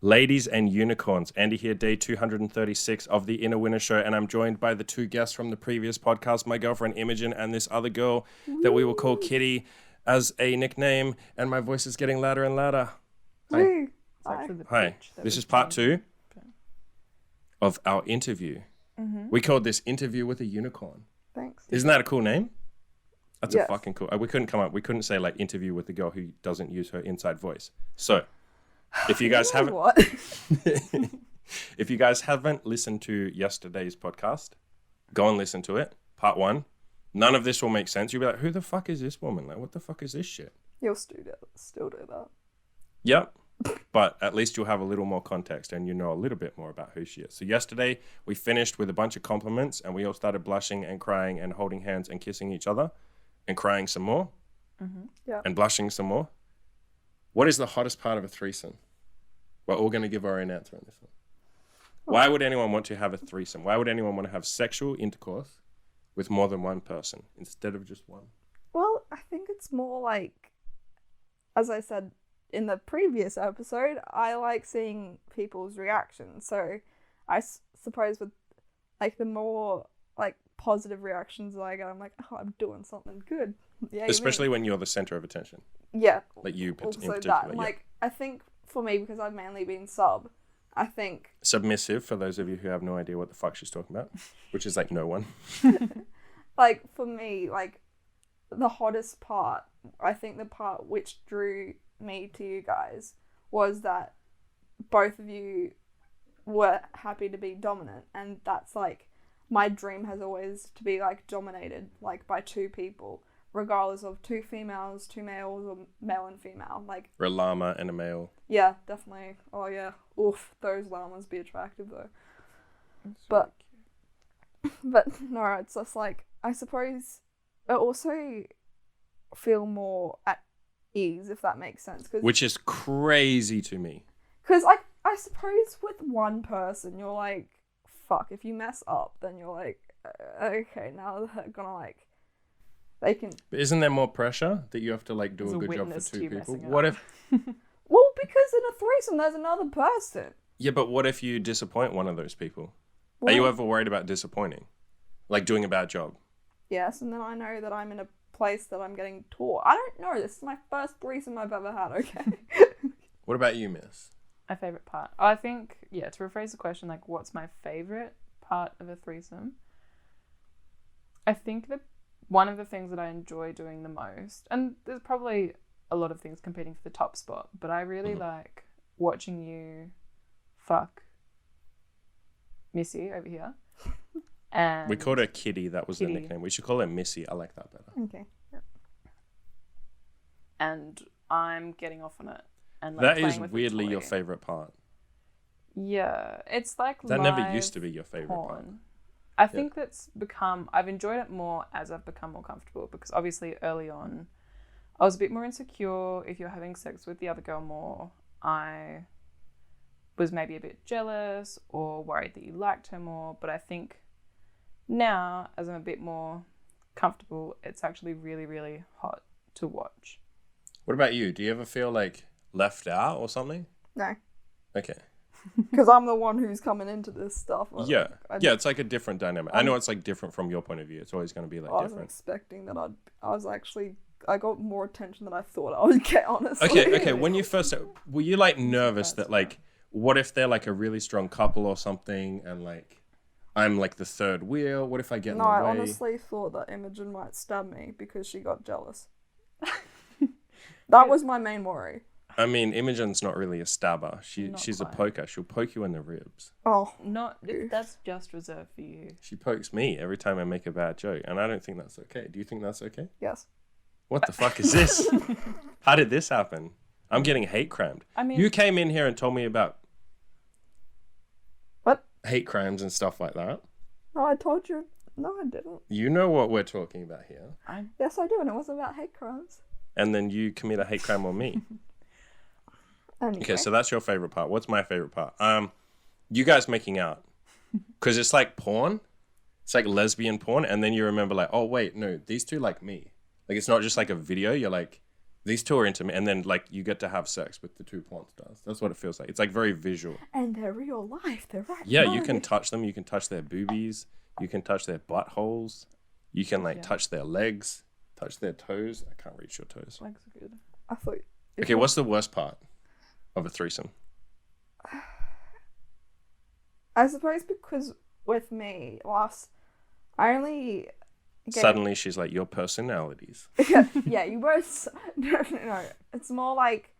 Ladies and unicorns, Andy here, day 236 of the Inner Winner Show, and I'm joined by the two guests from the previous podcast, my girlfriend Imogen and this other girl that we will call Kitty as a nickname, and my voice is getting louder and louder. Hi. Hi. This is part 2 of our interview. We called this Interview with a Unicorn. Thanks. Isn't that a cool name? That's a fucking cool. We couldn't say like interview with the girl who doesn't use her inside voice. So if you guys haven't if you guys haven't listened to yesterday's podcast, go and listen to it. Part 1. None of this will make sense. You'll be like, who the fuck is this woman? Like, what the fuck is this shit? You'll still do that. Yep. But at least you'll have a little more context and you know a little bit more about who she is. So yesterday we finished with a bunch of compliments and we all started blushing and crying and holding hands and kissing each other and crying some more and blushing some more. What is the hottest part of a threesome? We're all going to give our own answer on this one. Why would anyone want to have a threesome? Why would anyone want to have sexual intercourse with more than one person instead of just one? Well, I think it's more like, as I said in the previous episode, I like seeing people's reactions. So I suppose with like the more like positive reactions that I get, I'm like, oh, I'm doing something good. Yeah, especially when you're the center of attention. Yeah. Like you also in particular. that. Like, I think for me, because I've mainly been sub, I think... Submissive, for those of you who have no idea what the fuck she's talking about, which is like no one. Like, for me, like, the hottest part, I think the part which drew me to you guys was that both of you were happy to be dominant, and that's like, my dream has always to be like dominated, like by two people, regardless of two females, two males, or male and female. Like or a llama and a male. Yeah, definitely. Oh yeah. Oof, those llamas be attractive though. But no, it's just like, I suppose I also feel more at ease, if that makes sense. Which is crazy to me. Because like, I suppose with one person, you're like, fuck, if you mess up, then you're like, okay, now they're gonna like, they can... But isn't there more pressure that you have to like do a good job for two people? What if... Well, because in a threesome, there's another person. Yeah, but what if you disappoint one of those people? Well, are you ever worried about disappointing? Like doing a bad job? Yes, and then I know that I'm in a place that I'm getting taught. I don't know, this is my first threesome I've ever had, okay? What about you, miss? My favourite part? I think, to rephrase the question, like, what's my favourite part of a threesome? I think that one of the things that I enjoy doing the most, and there's probably a lot of things competing for the top spot, but I really like watching you fuck Missy over here. And we called her Kitty, that was the nickname. We should call her Missy. I like that better. Okay. Yep. And I'm getting off on it. And like that playing is with weirdly the toy. your favourite part. Yeah, it's like that live never used to be your favourite porn. part. I think that's become... I've enjoyed it more as I've become more comfortable, because obviously early on I was a bit more insecure. If you're having sex with the other girl more, I was maybe a bit jealous or worried that you liked her more. But I think now, as I'm a bit more comfortable, it's actually really, really hot to watch. What about you? Do you ever feel like left out or something? No. Okay. Because I'm the one who's coming into this stuff. Yeah. It's like a different dynamic. I know it's like different from your point of view. It's always going to be like different. I wasn't expecting that I got more attention than I thought I would get, honestly. Okay. When you first, were you like nervous that like, what if they're like a really strong couple or something and like, I'm like the third wheel? What if I get in the way? No, I honestly thought that Imogen might stab me because she got jealous. That was my main worry. I mean, Imogen's not really a stabber. She's a poker. She'll poke you in the ribs. Oh. That's just reserved for you. She pokes me every time I make a bad joke, and I don't think that's okay. Do you think that's okay? Yes. What the fuck is this? How did this happen? I'm getting hate crimed. I mean... You came in here and told me about... What? Hate crimes and stuff like that. No, I told you. No, I didn't. You know what we're talking about here. Yes, I do, and it wasn't about hate crimes. And then you commit a hate crime on me. Anyway. Okay, so that's your favorite part. What's my favorite part? You guys making out. Because it's like porn. It's like lesbian porn. And then you remember like, oh, wait, no, these two like me. Like, it's not just like a video. You're like, these two are intimate, and then like you get to have sex with the two porn stars. That's what it feels like. It's like very visual. And they're real life. They're right. Yeah, you can touch them. You can touch their boobies. You can touch their buttholes. You can like touch their legs, touch their toes. I can't reach your toes. Legs are good. I thought. Okay, what's the worst part of a threesome? I suppose because with me, I only Suddenly she's like, your personalities. yeah, you both. No, it's more like,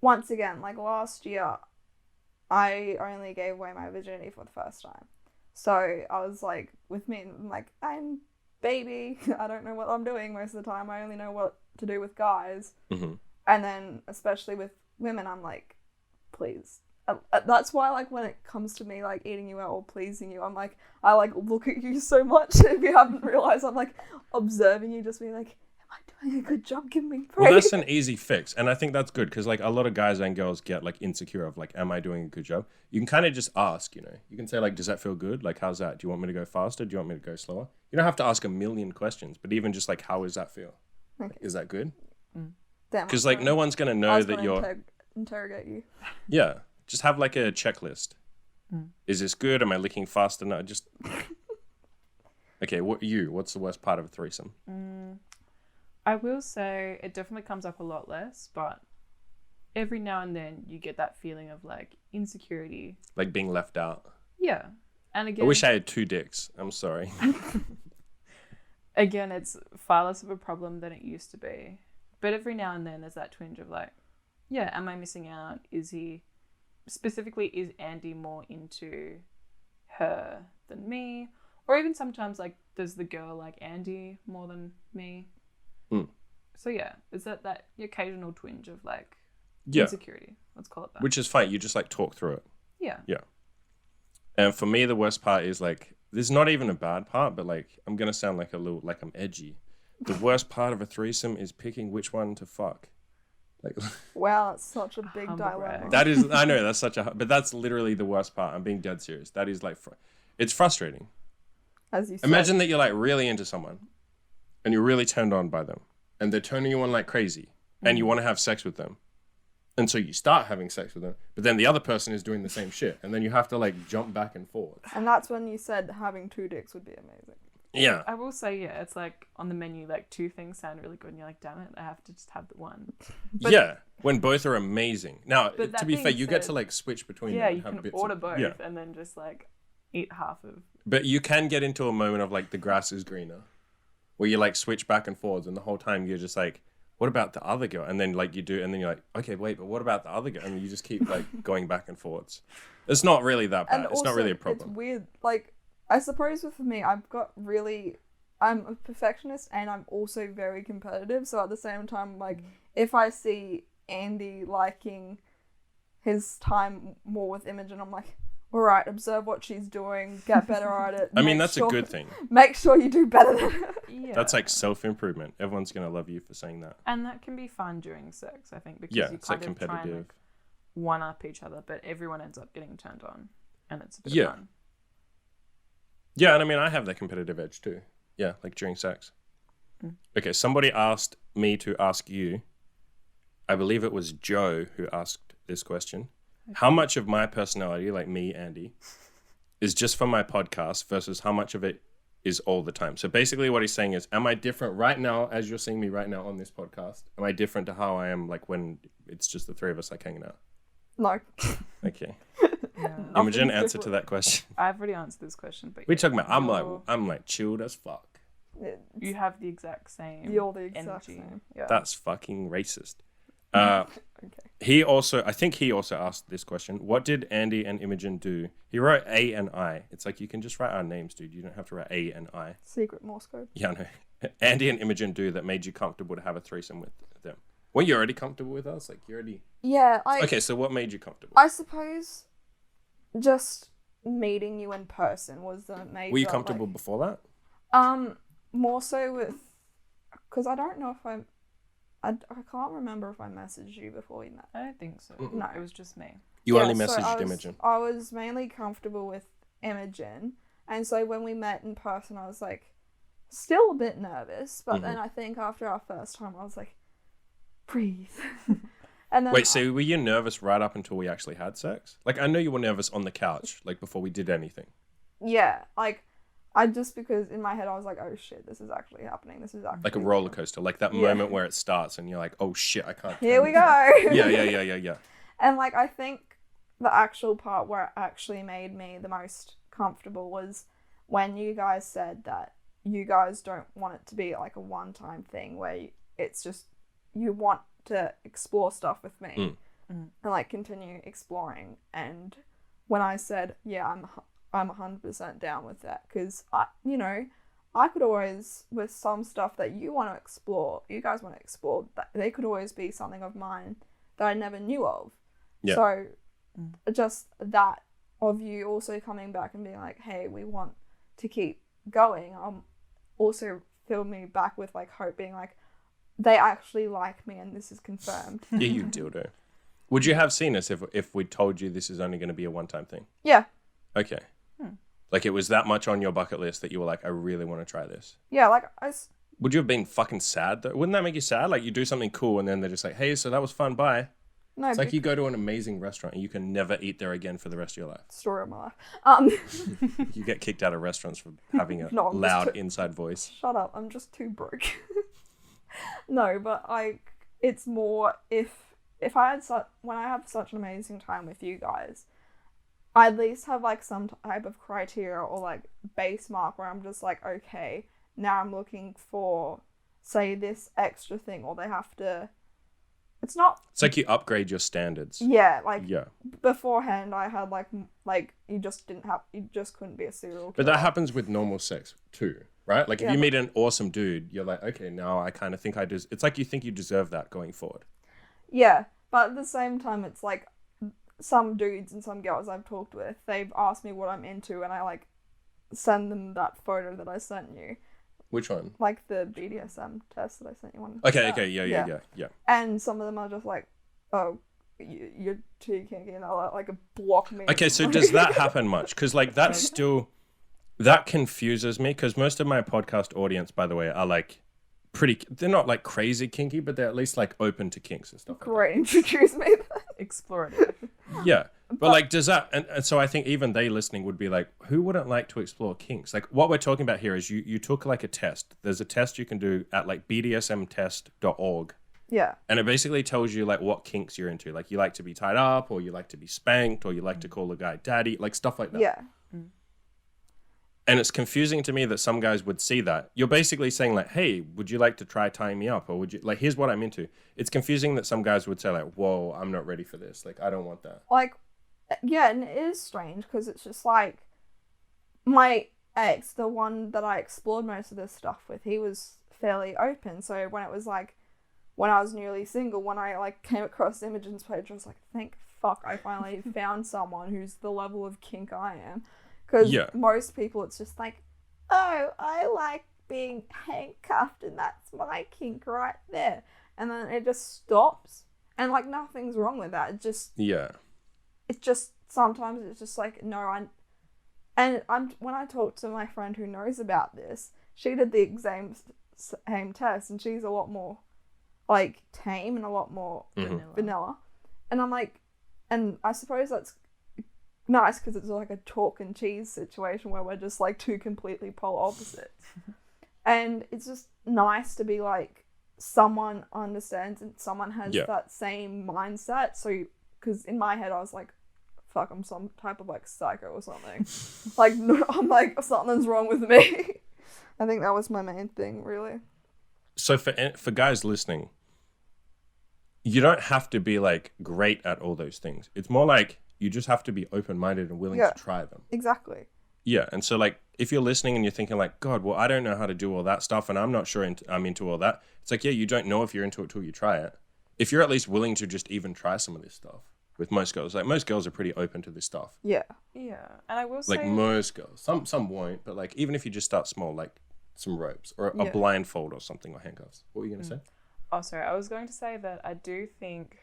once again, like last year, I only gave away my virginity for the first time. So I was like, with men, I'm like, I'm baby. I don't know what I'm doing most of the time. I only know what to do with guys. Mm-hmm. And then, especially with women, I'm like, please. That's why, like, when it comes to me, like, eating you out or pleasing you, I'm like, I, like, look at you so much. If you haven't realized, I'm, like, observing you, just being like, am I doing a good job? Give me praise. Well, that's an easy fix. And I think that's good because, like, a lot of guys and girls get, like, insecure of, like, am I doing a good job? You can kind of just ask, you know. You can say, like, does that feel good? Like, how's that? Do you want me to go faster? Do you want me to go slower? You don't have to ask a million questions, but even just, like, how does that feel? Okay. Is that good? Damn, Because, like, no one's going to know that you're... interrogate you. Yeah. Just have, like, a checklist. Is this good? Am I licking fast enough? Just... Okay, what's the worst part of a threesome? I will say it definitely comes up a lot less, but every now and then you get that feeling of, like, insecurity. Like being left out. Yeah. And again... I wish I had 2 dicks. I'm sorry. Again, it's far less of a problem than it used to be. But every now and then there's that twinge of, like, yeah, am I missing out? Specifically, is Andy more into her than me? Or even sometimes, like, does the girl like Andy more than me? So, yeah, is that occasional twinge of, like, insecurity? Let's call it that. Which is fine. You just, like, talk through it. Yeah. Yeah. And for me, the worst part is, like, this is not even a bad part, but, like, I'm going to sound like I'm edgy. The worst part of a threesome is picking which one to fuck. Like, wow, that's such a big Humble dilemma. brag. that is, I know that's but that's literally the worst part. I'm being dead serious. That is like, it's frustrating. As you said. Imagine that you're like really into someone and you're really turned on by them and they're turning you on like crazy and you want to have sex with them. And so you start having sex with them, but then the other person is doing the same shit. And then you have to like jump back and forth. And that's when you said having 2 dicks would be amazing. Yeah. I will say, yeah, it's like on the menu, like 2 things sound really good and you're like, damn it, I have to just have the one. But, yeah. When both are amazing. Now, But to be that fair, being you get said, to like switch between yeah, them. you and have can bits order of, both yeah. and then just like eat half of. But you can get into a moment of like the grass is greener where you like switch back and forwards and the whole time you're just like, what about the other girl? And then like you do, and then you're like, okay, wait, but what about the other girl? And you just keep like going back and forwards. It's not really that bad. And It's not also, really a problem. It's weird. Like, I suppose for me, I'm a perfectionist and I'm also very competitive. So at the same time, like, if I see Andy liking his time more with Imogen, I'm like, all right, observe what she's doing, get better at it. I mean, that's a good thing. Make sure you do better than her. Yeah. That's like self-improvement. Everyone's going to love you for saying that. And that can be fun during sex, I think, because Yeah, you it's kind like of try and competitive. like, one-up each other, but everyone ends up getting turned on, and it's a bit Yeah. of fun. Yeah, and I mean, I have that competitive edge too. Yeah, like during sex. Okay, somebody asked me to ask you, I believe it was Joe who asked this question. How much of my personality, like me, Andy, is just for my podcast versus how much of it is all the time? So basically what he's saying is, am I different right now, as you're seeing me right now on this podcast? Am I different to how I am like when it's just the 3 of us like hanging out? No. Okay. Yeah. Imogen, answer to that question. I've already answered this question, but We're talking about, you're- I'm like chilled as fuck. you have the exact same You're the exact energy. same. Yeah. That's fucking racist. Okay. I think he also asked this question. What did Andy and Imogen do? He wrote A and I. It's like, you can just write our names, dude. You don't have to write A and I. Secret Morse code. Yeah, no. Andy and Imogen do that made you comfortable to have a threesome with them. Were you already comfortable with us? Like, you already... Yeah, Okay, so what made you comfortable? I suppose just meeting you in person was the major... Were you comfortable before that? More so with... Because I don't know if I can't remember if I messaged you before we met. I don't think so. No. It was just me. You Yeah, only so messaged Imogen. I was mainly comfortable with Imogen. And so when we met in person, I was like, still a bit nervous. But then I think after our first time, I was like, breathe. And then Wait, so were you nervous right up until we actually had sex? Like, I know you were nervous on the couch, like, before we did anything. yeah, like, I just, because in my head I was like, oh shit, this is actually happening. This is actually Like a roller coaster, like that moment where it starts and you're like, oh shit, I can't. Here we go. Yeah. And like, I think the actual part where it actually made me the most comfortable was when you guys said that you guys don't want it to be like a one-time thing where it's just you want to explore stuff with me and like continue exploring. And when I said, yeah, I'm 100% down with that, because I could always, with some stuff that you want to explore, you guys want to explore, that they could always be something of mine that I never knew of. Yeah. So just that of you also coming back and being like, hey, we want to keep going, also filled me back with like hope, being like, they actually like me and this is confirmed. Yeah, you dildo. Would you have seen us if we told you this is only going to be a one-time thing? Yeah. Okay. Like, it was that much on your bucket list that you were like, I really want to try this. Yeah, like Would you have been fucking sad though? Wouldn't that make you sad? Like, you do something cool and then they're just like, hey, so that was fun, bye. no, It's like you go to an amazing restaurant and you can never eat there again for the rest of your life. story of my life. You get kicked out of restaurants for having a No, I'm just loud inside voice. Shut up, I'm just too broke. No, but it's more if I had when I have such an amazing time with you guys, I at least have like some type of criteria or like base mark where I'm just like, okay, now I'm looking for, say, this extra thing, or they have to. It's like you upgrade your standards. Yeah, like Yeah. beforehand I had like you just couldn't be a serial killer. But that happens with normal sex too, right? Like if Yeah, you meet an awesome dude, you're like, okay, now I kind of think it's like you think you deserve that going forward. Yeah, but at the same time, it's like some dudes and some girls I've talked with, they've asked me what I'm into, and I like send them that photo that I sent you. Which one? Like the BDSM test that I sent you one. Okay, yeah. And some of them are just like, oh, you're too kinky, and they'll like block me. Okay, so does that happen much? Because like that's still, that confuses me, because most of my podcast audience, by the way, are like they're not like crazy kinky, but they're at least like open to kinks and stuff. Great, introduce me. Explorative. Yeah. But like, does that, and so I think even they listening would be like, who wouldn't like to explore kinks? Like what we're talking about here is you took like a test. There's a test you can do at like bdsmtest.org. Yeah. And it basically tells you like what kinks you're into. Like you like to be tied up, or you like to be spanked, or you like to call a guy daddy, like stuff like that. Yeah. And it's confusing to me that some guys would see that. You're basically saying like, hey, would you like to try tying me up? Or would you, like, here's what I'm into. It's confusing that some guys would say like, whoa, I'm not ready for this. Like, I don't want that. Like, yeah, and it is strange because it's just like my ex, the one that I explored most of this stuff with, he was fairly open. So when it was like, when I was newly single, when I like came across Imogen's page, I was like, thank fuck I finally found someone who's the level of kink I am. Because most people, it's just like, oh, I like being handcuffed and that's my kink right there. And then it just stops. And like nothing's wrong with that. It just... Yeah. It's just, sometimes it's just like, no, when I talk to my friend who knows about this, she did the same test and she's a lot more like tame and a lot more vanilla. And I'm like, and I suppose that's nice because it's like a chalk and cheese situation where we're just like two completely polar opposites. And it's just nice to be like, someone understands and someone has that same mindset. So, because in my head I was like, fuck, I'm some type of like psycho or something. Like, no, I'm like, something's wrong with me. I think that was my main thing, really. So for guys listening, you don't have to be like great at all those things. It's more like you just have to be open-minded and willing to try them. Exactly. Yeah, and so like if you're listening and you're thinking like, God, well, I don't know how to do all that stuff and I'm not sure I'm into all that. It's like, yeah, you don't know if you're into it till you try it. If you're at least willing to just even try some of this stuff. With most girls, like most girls are pretty open to this stuff. Yeah. Yeah, and I will say, like most girls, some won't, but like even if you just start small, like some ropes or a blindfold or something, or handcuffs. What were you gonna say? Oh, sorry, I was going to say that I do think,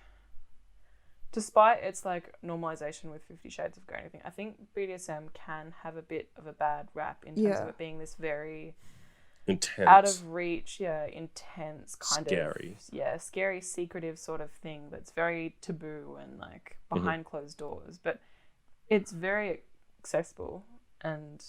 despite its like normalization with 50 Shades of Grey and everything, I think BDSM can have a bit of a bad rap in terms of it being this very Intense. out of reach, intense kind Scary. of scary, secretive sort of thing that's very taboo and like behind closed doors, but it's very accessible. And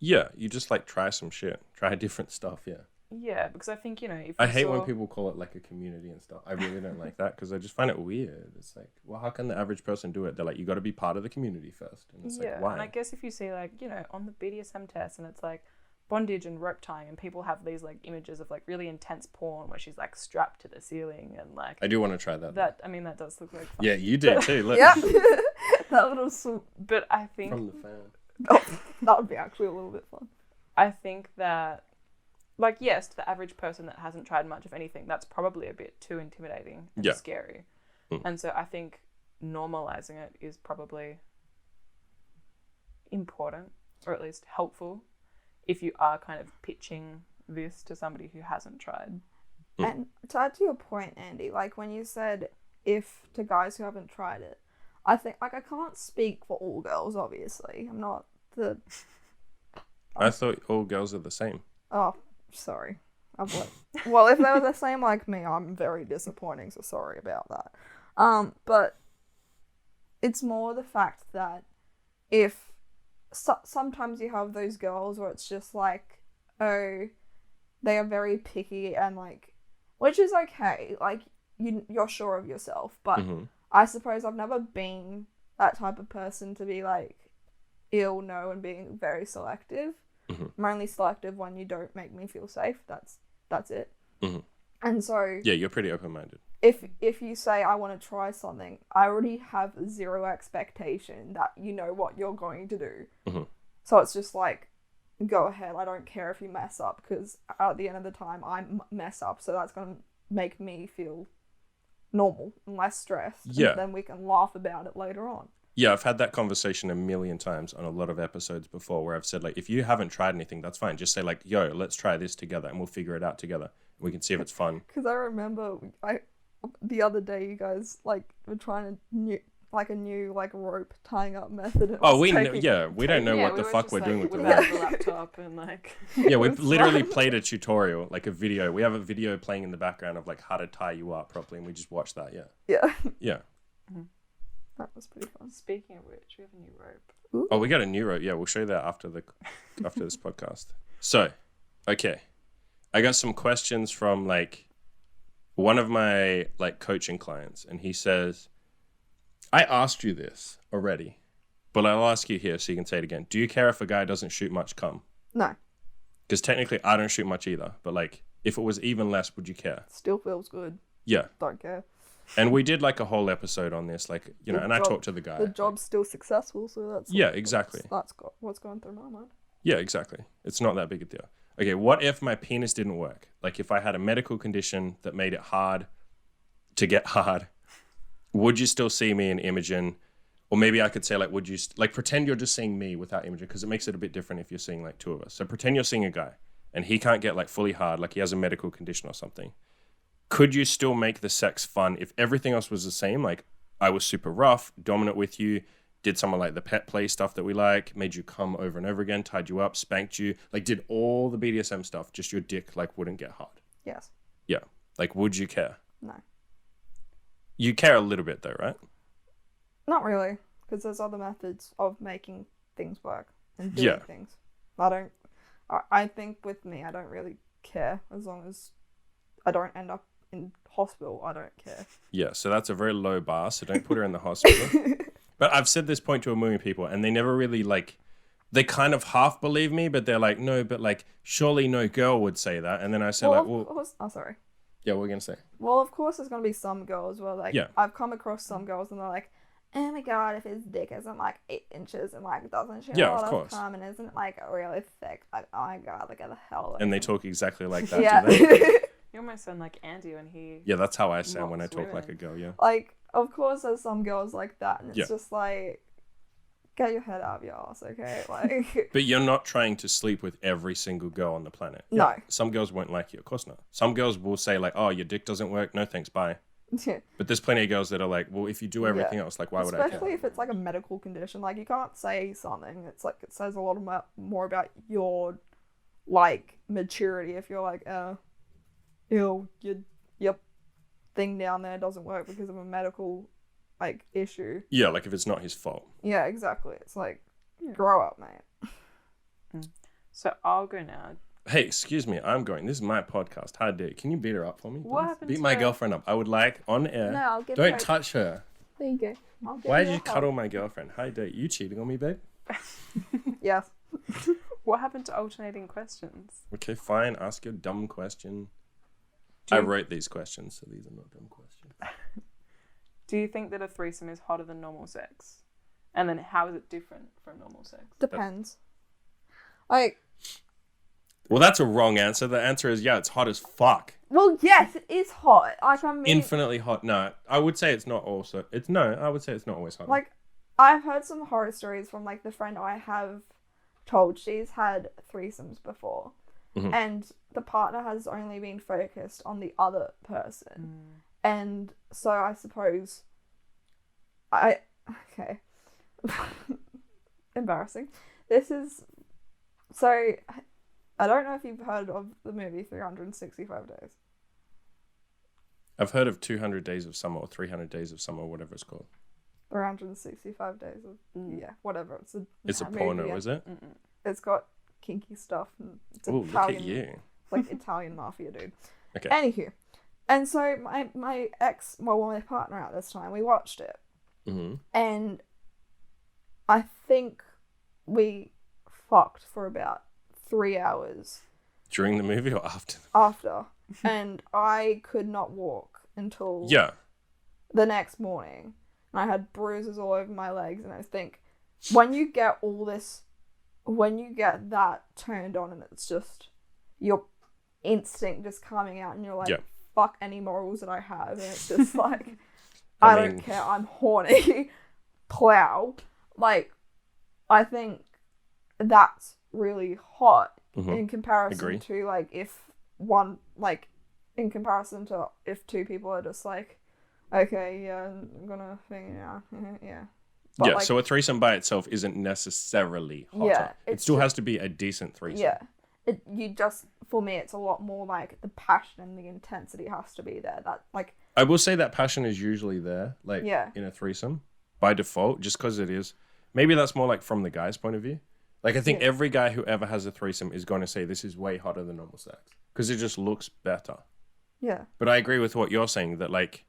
Yeah, you just like try some shit, try different stuff. because I think, if I you hate saw... when people call it like a community and stuff. I really don't like that because I just find it weird. It's like, well, how can the average person do it? They're like, you got to be part of the community first, and it's like, why? And I guess if you see like, on the BDSM test and it's like bondage and rope tying, and people have these like images of like really intense porn where she's like strapped to the ceiling and like... I do want to try that. That does look like fun. Yeah, you do too. Look. Yeah. That little swoop. But I think... From the fan. Oh, that would be actually a little bit fun. I think that, like, yes, to the average person that hasn't tried much of anything, that's probably a bit too intimidating and scary. And so I think normalizing it is probably important, or at least helpful, if you are kind of pitching this to somebody who hasn't tried. And to add to your point, Andy, like when you said if to guys who haven't tried it, I think, like, I can't speak for all girls, obviously. I'm not the... I thought all girls are the same. Oh, sorry. Well, if they were the same like me, I'm very disappointing, so sorry about that. But it's more the fact that if sometimes you have those girls where it's just like, oh, they are very picky and like, which is okay, like you're sure of yourself, but I suppose I've never been that type of person to be like, no, and being very selective. I'm only selective when you don't make me feel safe. That's it. And so yeah, you're pretty open-minded. If you say I want to try something, I already have zero expectation that you know what you're going to do. So it's just like, go ahead. I don't care if you mess up, because at the end of the time I mess up, so that's going to make me feel normal and less stressed. Yeah. And then we can laugh about it later on. Yeah, I've had that conversation a million times on a lot of episodes before where I've said, like, if you haven't tried anything, that's fine. Just say, like, yo, let's try this together and we'll figure it out together. We can see if it's fun. Because I remember the other day you guys, like, were trying a new rope tying up method. We don't know what the fuck we're doing with the rope. The laptop and like... Yeah, we've literally played a tutorial, like a video. We have a video playing in the background of, like, how to tie you up properly, and we just watched that, Yeah. That was pretty fun. Speaking of which, we have a new rope. Ooh. Oh, we got a new rope. Yeah, we'll show you that after this podcast. So, okay. I got some questions from, like, one of my, like, coaching clients, and he says, I asked you this already, but I'll ask you here so you can say it again. Do you care if a guy doesn't shoot much cum? No. Because technically I don't shoot much either, but, like, if it was even less, would you care? Still feels good. Yeah. Don't care. And we did like a whole episode on this, like, you know, and I talked to the guy. The job's still successful, so that's... Yeah, exactly. That's what's going through my mind. Yeah, exactly. It's not that big a deal. Okay, what if my penis didn't work? Like, if I had a medical condition that made it hard to get hard, would you still see me in Imogen? Or maybe I could say, like, would you... Like, pretend you're just seeing me without Imogen, because it makes it a bit different if you're seeing, like, two of us. So pretend you're seeing a guy, and he can't get, like, fully hard, like he has a medical condition or something. Could you still make the sex fun if everything else was the same? Like, I was super rough, dominant with you, did some of like the pet play stuff that we like, made you come over and over again, tied you up, spanked you, like did all the BDSM stuff, just your dick like wouldn't get hard. Yes. Yeah. Like, would you care? No. You care a little bit though, right? Not really, because there's other methods of making things work and doing things. I think with me, I don't really care as long as I don't end up in hospital. I don't care. Yeah, so that's a very low bar, so don't put her in the hospital. But I've said this point to a million people, and they never really, like, they kind of half believe me, but they're like, no, but, like, surely no girl would say that. And then I say, sorry. Yeah, what were you going to say? Well, of course there's going to be some girls where, like, yeah. I've come across some girls and they're like, oh my god, if his dick isn't, like, 8 inches and, like, doesn't shoot a lot of cum and isn't, like, really thick, like, oh my god, like, the hell. And they talk exactly like that, yeah. do they? You almost sound like Andy when he... Yeah, that's how I sound when I talk like a girl, yeah. Like, of course there's some girls like that, and it's just like, get your head out of your ass, okay? Like... But you're not trying to sleep with every single girl on the planet. No. Yeah, some girls won't like you, of course not. Some girls will say like, oh, your dick doesn't work, no thanks, bye. Yeah. But there's plenty of girls that are like, well, if you do everything else, like, why would I care? Especially if it's like a medical condition. Like, you can't say something. It's like, it says a lot more about your like maturity if you're like, your thing down there doesn't work because of a medical like issue. Yeah, like if it's not his fault. Yeah, exactly. It's like, grow up, mate. So I'll go now. Hey, excuse me, I'm going. This is my podcast. How dare you? Can you beat her up for me? What please? happened Beat to my her? girlfriend up. I would like on air. No, I'll give Don't her. touch her. There you go. I'll give Why her did a you hug. cuddle my girlfriend? How dare you cheating on me, babe? Yes. What happened to alternating questions? Okay, fine. Ask your dumb question. Do I you- wrote these questions, so these are not dumb questions. Do you think that a threesome is hotter than normal sex? And then how is it different from normal sex? Depends. Like, Well, that's a wrong answer. The answer is yeah, it's hot as fuck. well, yes, it is hot. Like, I mean, Infinitely hot. No, I would say it's not also. I would say it's not always hot. like, I've heard some horror stories from like the friend I have told. She's had threesomes before, Mhm. and the partner has only been focused on the other person, and so I suppose okay, embarrassing. This is so. I don't know if you've heard of the movie 365 Days. I've heard of 200 Days of Summer or 300 Days of Summer, whatever it's called. 365 Days of yeah, whatever. It's a movie, porno, and is it? It's got kinky stuff and it's Oh, look Italian, at you. like Italian mafia dude. Okay. Anywho, and so my ex, well, my partner at this time, we watched it, Mm-hmm. and I think we fucked for about 3 hours During the movie or after? after, and I could not walk until Yeah. the next morning. And I had bruises all over my legs, and I think when you get that turned on, and it's just your instinct just coming out, and you're like, Yeah. fuck any morals that I have, and it's just like, I mean- don't care, I'm horny, plow. Like, I think that's really hot Mhm. in comparison Agree. to like if two people are just like, okay, yeah, I'm gonna think, yeah, yeah. But Yeah, like, so a threesome by itself isn't necessarily hotter. Yeah, it it's still ju- has to be a decent threesome. yeah, for me, it's a lot more like the passion and the intensity has to be there. That like, I will say that passion is usually there, like Yeah. in a threesome, by default, just because it is. Maybe that's more like from the guy's point of view. Like I think Yeah. every guy who ever has a threesome is going to say this is way hotter than normal sex because it just looks better. yeah, But I agree with what you're saying that like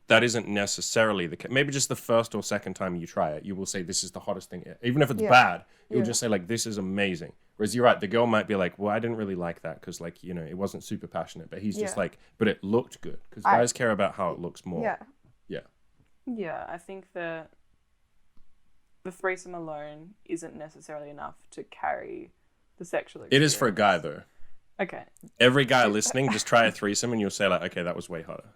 that isn't necessarily the case. Maybe just the first or second time you try it, you will say this is the hottest thing. Even if it's Yeah. bad, you'll Yeah. just say like this is amazing. Whereas you're right, the girl might be like, well, I didn't really like that because like it wasn't super passionate. But he's just Yeah. like, but it looked good because I- guys care about how it looks more. yeah, Yeah, I think that the threesome alone isn't necessarily enough to carry the sexual It is for a guy experience. though. Okay. Every guy listening, just try a threesome and you'll say like, okay, that was way hotter.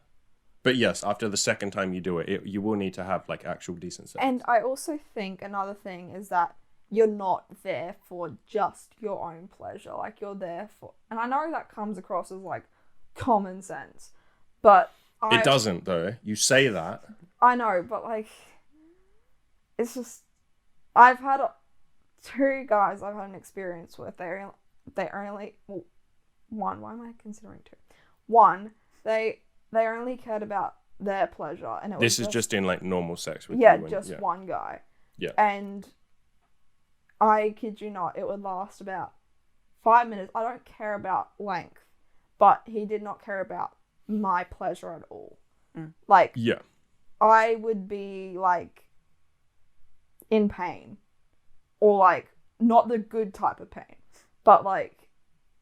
But yes, after the second time you do it, you will need to have like actual decent sex. and I also think another thing is that you're not there for just your own pleasure. Like you're there for, and I know that comes across as like common sense, but It doesn't though. You say that. I know, but like, it's just I've had two guys I've had an experience with. They only well, one. Why am I considering two? One, they only cared about their pleasure, and it This was is just in like normal sex with yeah, you. just one guy. Yeah. And I kid you not, it would last about 5 minutes. I don't care about length, but he did not care about my pleasure at all. Like, Yeah. I would be like in pain, or like not the good type of pain, but like,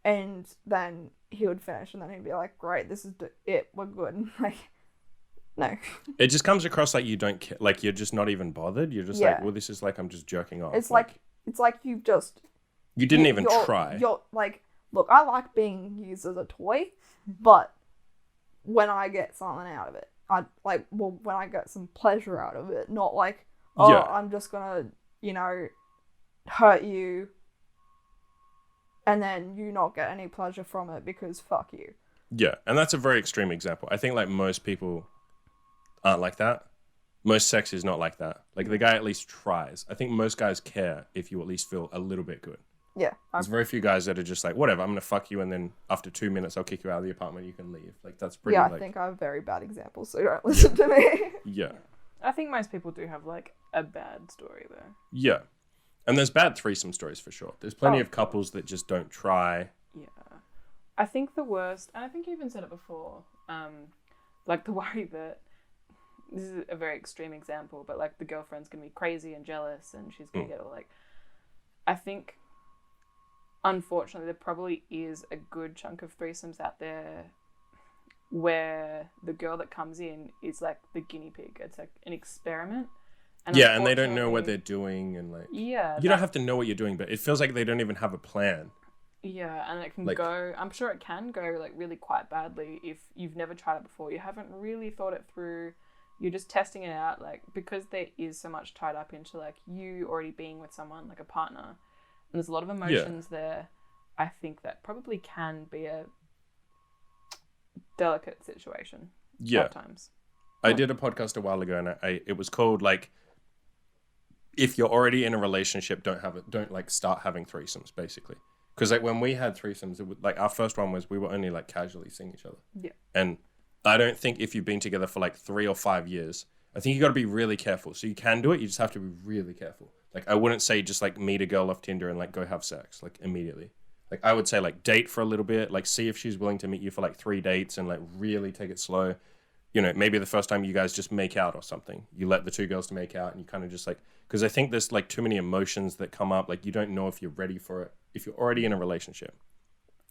and then he would finish, and then he'd be like, "Great, this is it. We're good." And like, no, It just comes across like you don't care. Like you're just not even bothered. You're just like, Yeah. well, this is like I'm just jerking off. it's like you've just you didn't even you're- try. You're like, look, I like being used as a toy, but when I get something out of it, when I get some pleasure out of it, not like, oh, Yeah. I'm just gonna, hurt you, and then you not get any pleasure from it because fuck you. Yeah, and that's a very extreme example. I think like most people aren't like that. Most sex is not like that. Like the guy at least tries. I think most guys care if you at least feel a little bit good. Yeah. There's very few guys that are just like, whatever, I'm gonna fuck you, and then after 2 minutes I'll kick you out of the apartment. You can leave. Like that's pretty. Yeah, I like, think I have very bad examples, so don't listen to me. Yeah. I think most people do have like a bad story though. Yeah. And there's bad threesome stories for sure. There's plenty of couples that just don't try. Yeah. I think the worst, and I think you even said it before, like the worry that, this is a very extreme example, but like the girlfriend's going to be crazy and jealous and she's going to get all like, I think, unfortunately, there probably is a good chunk of threesomes out there where the girl that comes in is like the guinea pig. It's like an experiment. And yeah, and they don't know what they're doing, and like, yeah, you don't have to know what you're doing, but it feels like they don't even have a plan. Yeah, and it can Like- go, I'm sure it can go like really quite badly if you've never tried it before. You haven't really thought it through. You're just testing it out, like, because there is so much tied up into like you already being with someone, like a partner, and there's a lot of emotions there. I think that probably can be a delicate situation at times. I did a podcast a while ago, and it was called like, if you're already in a relationship, don't like start having threesomes, basically. Because like when we had threesomes, like our first one was we were only like casually seeing each other. Yeah. And I don't think if you've been together for like 3 or 5 years, I think you got to be really careful. So you can do it, you just have to be really careful. Like I wouldn't say just like meet a girl off Tinder and like go have sex like immediately. Like I would say like date for a little bit, like see if she's willing to meet you for like 3 dates and like really take it slow. You know, maybe the first time you guys just make out or something. You let the 2 girls to make out and you kind of just like, because I think there's like too many emotions that come up. Like you don't know if you're ready for it. If you're already in a relationship,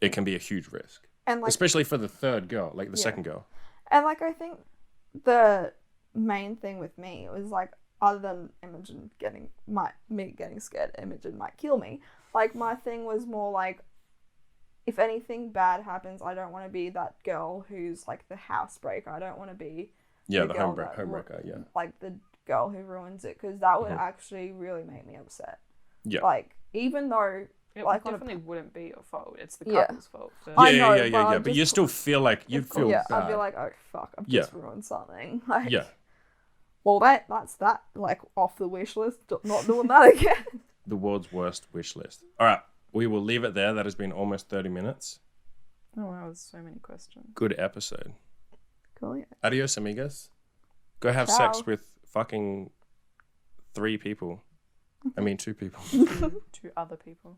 it can be a huge risk. And like, especially for the third girl, like the second girl. And like, I think the main thing with me was like, other than Imogen me getting scared, Imogen might kill me. Like my thing was more like, if anything bad happens, I don't want to be that girl who's like the housebreaker. I don't want to be the girl homebreaker, yeah. Like the girl who ruins it, because that would actually really make me upset. Yeah. Like even though it like definitely wouldn't be your fault. It's the Yeah. couple's fault. So. I know, But just- you still feel like you'd feel yeah, bad. I'd be like, oh fuck, I've just ruined something. Like, yeah. Well, that's that. Like off the wish list. Not doing that again. The world's worst wish list. All right, we will leave it there. That has been almost 30 minutes. Oh wow, there's so many questions. Good episode. Cool. Yeah. Adios, amigos. Go have Ciao. sex with fucking 3 people. I mean 2 people. 2 other people.